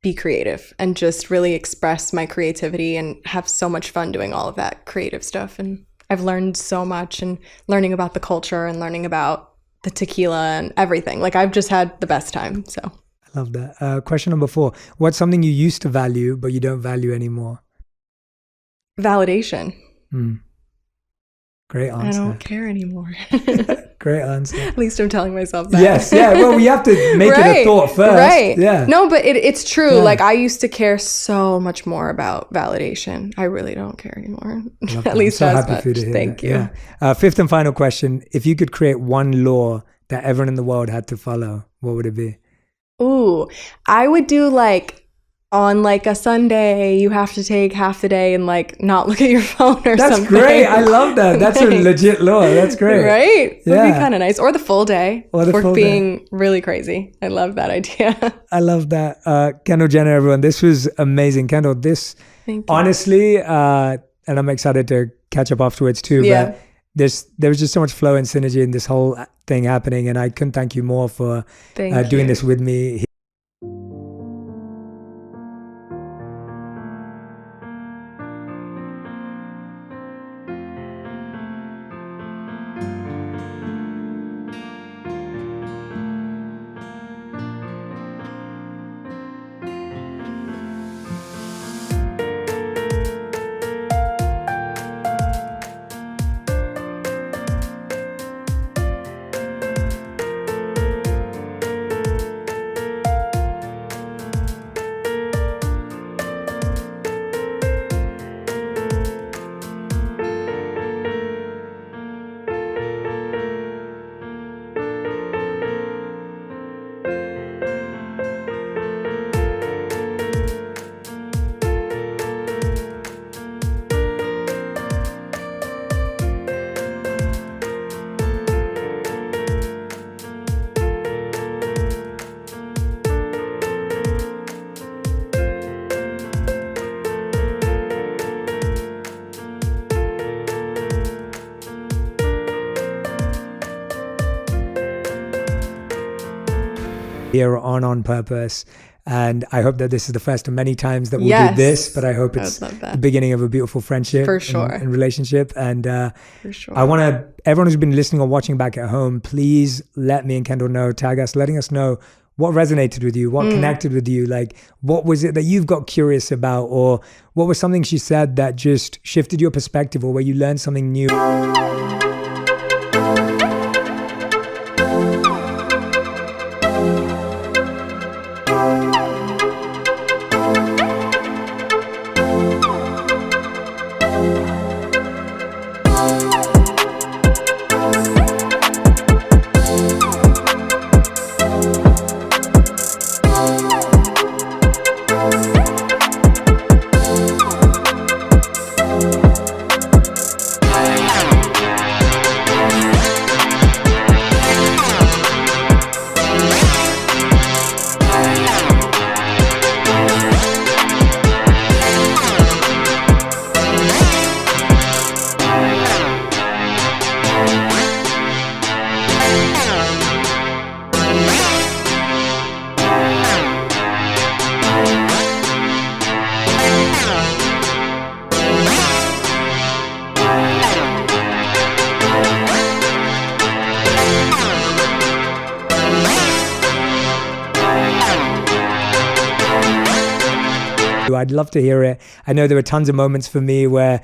be creative and just really express my creativity and have so much fun doing all of that creative stuff. And I've learned so much, and learning about the culture and learning about the tequila and everything. Like I've just had the best time. So I love that. Question number 4, what's something you used to value but you don't value anymore? Validation. Great answer. I don't care anymore. Great answer. At least I'm telling myself that. Yes, yeah. Well, we have to make it a thought first. Right. Yeah. No, but it's true. Yeah. Like I used to care so much more about validation. I really don't care anymore. At least so as happy much. For you to hear Thank that. you. Yeah. 5th and final question. If you could create one law that everyone in the world had to follow, what would it be? Ooh, I would do like on like a Sunday, you have to take half the day and like not look at your phone or That's something. That's great. I love that. That's a legit law. That's great. Right? Yeah. Would be kind of nice. Or the full day. Or being really crazy. I love that idea. I love that. Kendall Jenner, everyone. This was amazing. Kendall, this honestly, and I'm excited to catch up afterwards too. Yeah. But there was just so much flow and synergy in this whole thing happening, and I couldn't thank you more for doing this with me. here on purpose. And I hope that this is the first of many times that we'll Yes. do this, but I hope I it's would love that. the beginning of a beautiful friendship For sure. and relationship. And For sure. I want to, everyone who's been listening or watching back at home, please let me and Kendall know, tag us, letting us know what resonated with you, what connected with you, like what was it that you've got curious about, or what was something she said that just shifted your perspective, or where you learned something new. I'd love to hear it. I know there were tons of moments for me where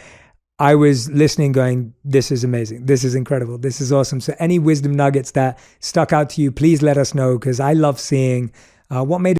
I was listening going, this is amazing. This is incredible. This is awesome. So any wisdom nuggets that stuck out to you, please let us know, because I love seeing what made